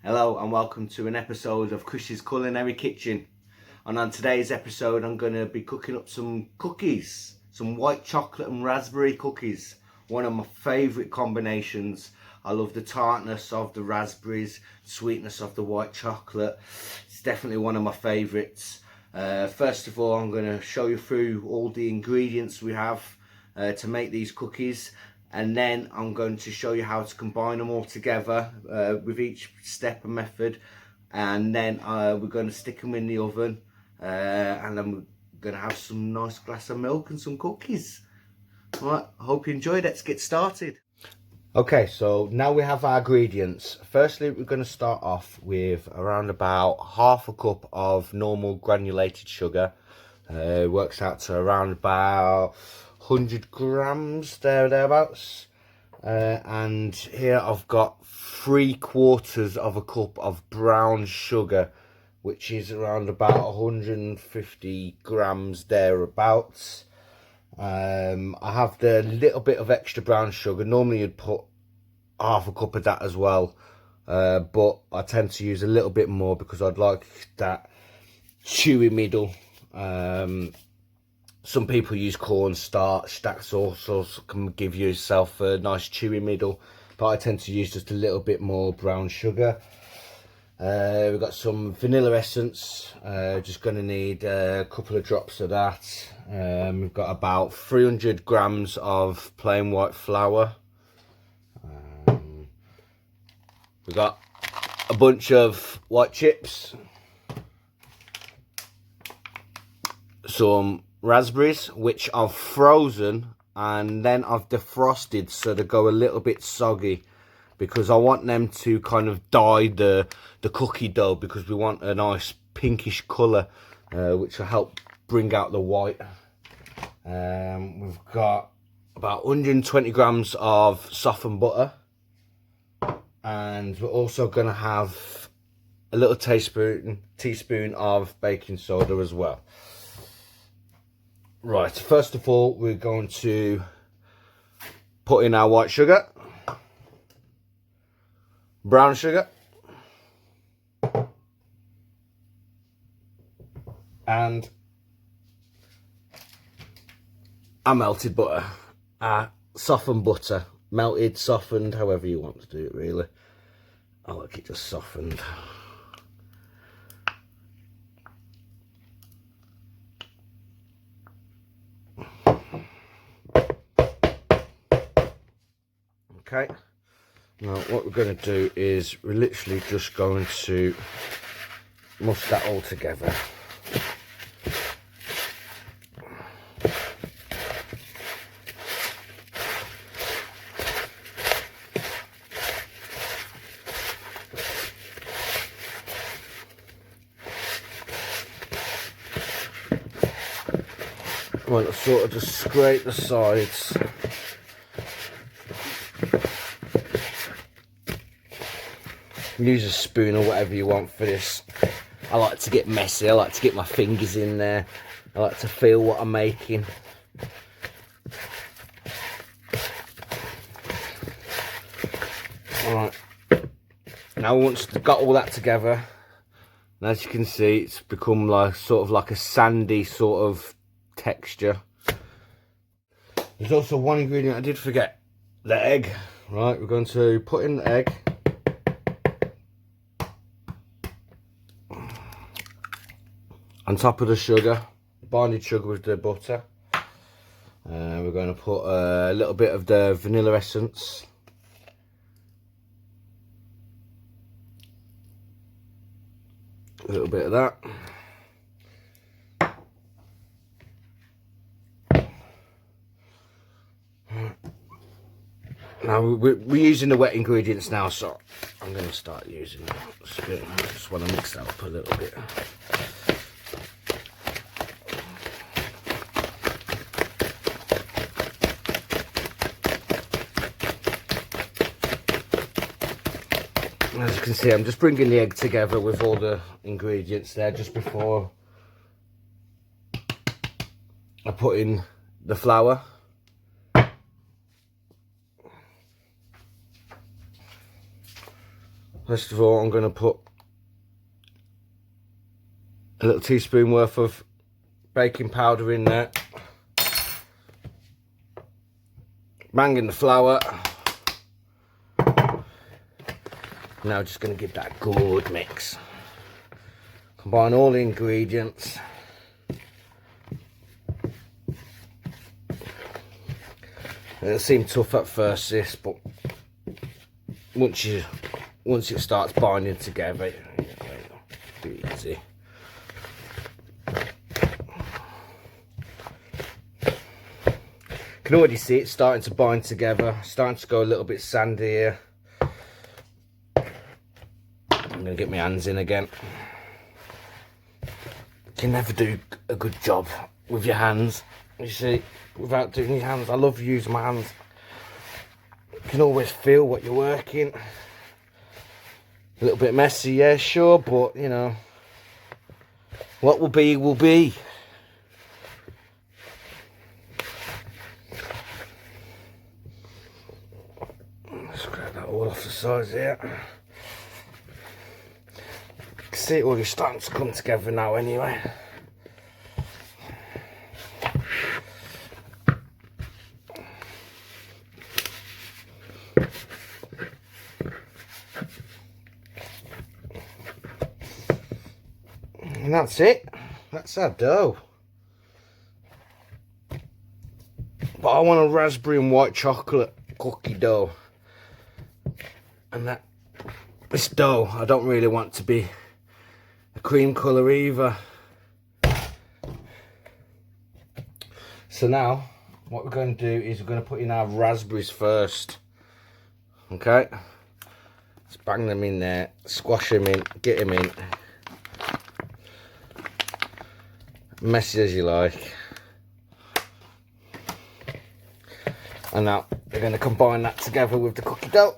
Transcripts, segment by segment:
Hello and welcome to an episode of Chris's Culinary Kitchen. And on today's episode I'm going to be cooking up some cookies, some white chocolate and raspberry cookies. One of my favourite combinations. I love the tartness of the raspberries, sweetness of the white chocolate. It's definitely one of my favourites. First of all, I'm going to show you through all the ingredients we have to make these cookies. And then I'm going to show you how to combine them all together with each step and method. And then we're going to stick them in the oven. And then we're going to have some nice glass of milk and some cookies. Right, I hope you enjoyed. Let's get started. Okay, so now we have our ingredients. Firstly, we're going to start off with around about half a cup of normal granulated sugar. It works out to around about 100 grams thereabouts. And here I've got 3/4 of a cup of brown sugar, which is around about 150 grams thereabouts. I have the little bit of extra brown sugar. Normally you'd put half a cup of that as well, but I tend to use a little bit more because I'd like that chewy middle. Some people use cornstarch. That also can give yourself a nice chewy middle, but I tend to use just a little bit more brown sugar. We've got some vanilla essence. Just going to need a couple of drops of that. We've got about 300 grams of plain white flour. We've got a bunch of white chips, some raspberries which I've frozen and then I've defrosted so they go a little bit soggy, because I want them to kind of dye the cookie dough, because we want a nice pinkish colour, which will help bring out the white. We've got about 120 grams of softened butter, and we're also going to have a little teaspoon of baking soda as well. Right, first of all we're going to put in our white sugar, brown sugar, and our melted butter, our softened butter, melted, softened, however you want to do it really. I like it just softened. Okay, now what we're going to do is we're literally just going to mush that all together. I want to sort of just scrape the sides. Use a spoon or whatever you want for this. I like to get messy. I like to get my fingers in there. I like to feel what I'm making. Alright. Now once I've got all that together, and as you can see, it's become like sort of like a sandy sort of texture. There's also one ingredient I did forget, the egg. Right, we're going to put in the egg. On top of the sugar, binded sugar with the butter. We're going to put a little bit of the vanilla essence. A little bit of that. Now we're using the wet ingredients now, so I'm going to start using a spoon. I just want to mix that up a little bit. As you can see, I'm just bringing the egg together with all the ingredients there just before I put in the flour. First of all, I'm going to put a little teaspoon worth of baking powder in there. Bang in the flour. Now just going to give that a good mix. Combine all the ingredients. It'll seem tough at first, this, but once it starts binding together, it'll be easy. You can already see it starting to bind together, starting to go a little bit sandy here. I'm going to get my hands in again. You can never do a good job with your hands, you see, without doing your hands. I love using my hands. You can always feel what you're working. A little bit messy, yeah, sure, but, you know, what will be, will be. Let's grab that all off the sides here. You can see it already starting to come together now anyway. And that's it. That's our dough. But I want a raspberry and white chocolate cookie dough. And this dough, I don't really want to be a cream colour either. So now, what we're going to do is we're going to put in our raspberries first. Okay? Let's bang them in there, squash them in, get them in. Messy as you like. And now we're going to combine that together with the cookie dough.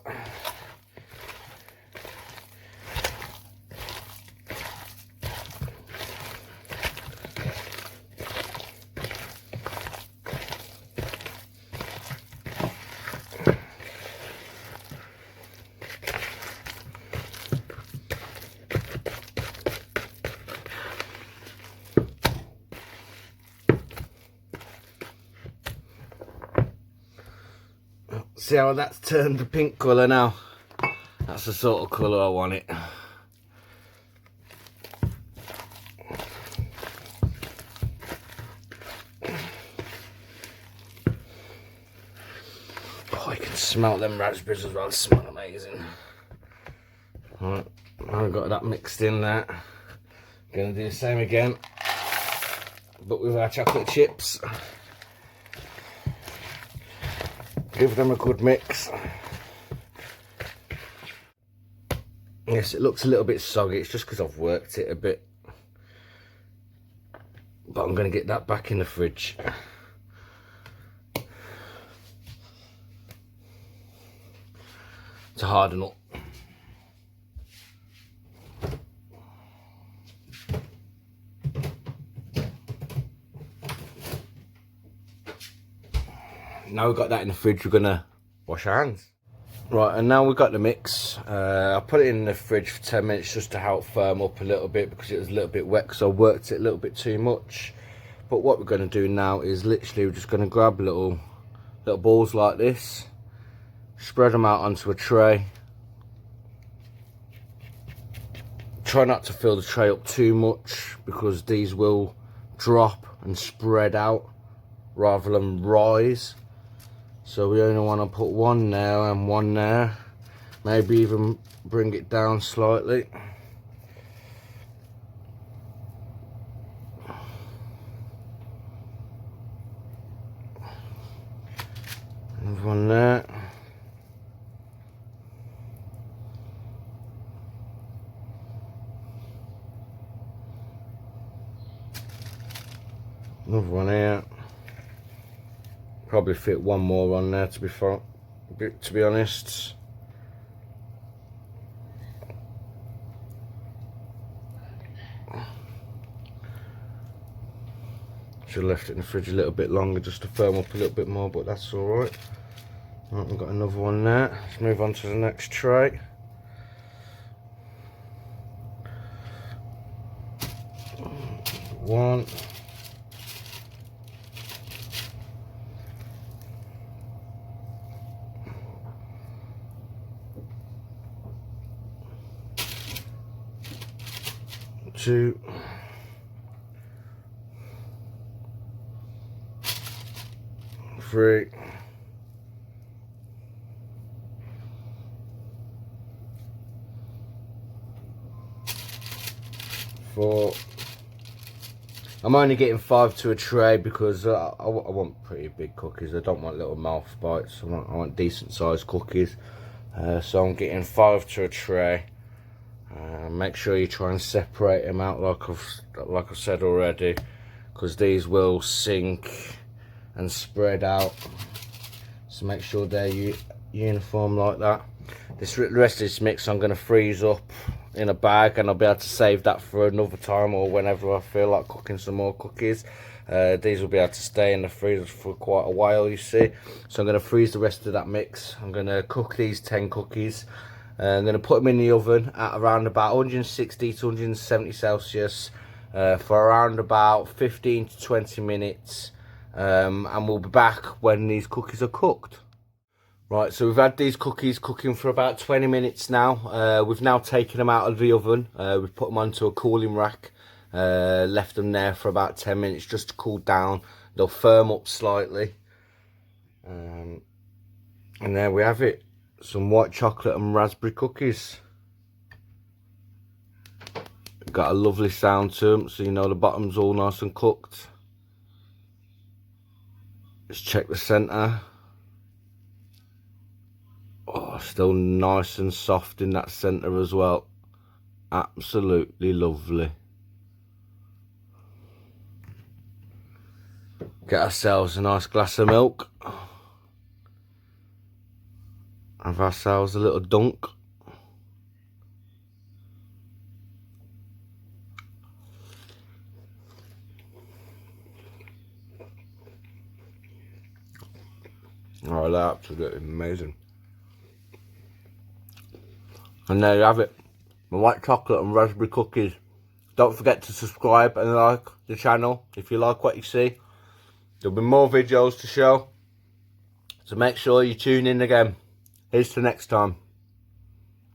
See how that's turned the pink colour now? That's the sort of colour I want it. Oh, I can smell them raspberries as well. They smell amazing. Right, I've got that mixed in there. Gonna do the same again, but with our chocolate chips. Give them a good mix. Yes, it looks a little bit soggy. It's just because I've worked it a bit. But I'm going to get that back in the fridge. To harden up. Now we've got that in the fridge, we're gonna wash our hands. Right, and now we've got the mix. I put it in the fridge for 10 minutes just to help firm up a little bit because it was a little bit wet because I worked it a little bit too much. But what we're gonna do now is literally we're just gonna grab little balls like this, spread them out onto a tray. Try not to fill the tray up too much because these will drop and spread out rather than rise. So we only want to put one there and one there. Maybe even bring it down slightly. Another one there. Another one here. Probably fit one more on there to be honest. Should have left it in the fridge a little bit longer just to firm up a little bit more, but that's all right. Right, we've got another one there. Let's move on to the next tray. 1. 2. 3. 4. I'm only getting 5 to a tray because I want pretty big cookies. I don't want little mouth bites. I want decent sized cookies. So I'm getting 5 to a tray. Make sure you try and separate them out like I've said already, because these will sink and spread out. So make sure they're uniform like that. The rest of this mix I'm going to freeze up in a bag, and I'll be able to save that for another time or whenever I feel like cooking some more cookies. These will be able to stay in the freezer for quite a while, you see. So I'm going to freeze the rest of that mix. I'm going to cook these 10 cookies. I'm going to put them in the oven at around about 160 to 170 Celsius for around about 15 to 20 minutes. And we'll be back when these cookies are cooked. Right, so we've had these cookies cooking for about 20 minutes now. We've now taken them out of the oven. We've put them onto a cooling rack. Left them there for about 10 minutes just to cool down. They'll firm up slightly. And there we have it. Some white chocolate and raspberry cookies. Got a lovely sound to them, so you know the bottom's all nice and cooked. Let's check the centre. Oh, still nice and soft in that centre as well. Absolutely lovely. Get ourselves a nice glass of milk. Have ourselves a little dunk. Oh, they're absolutely amazing. And there you have it, my white chocolate and raspberry cookies. Don't forget to subscribe and like the channel if you like what you see. There'll be more videos to show, so make sure you tune in again. Here's to next time.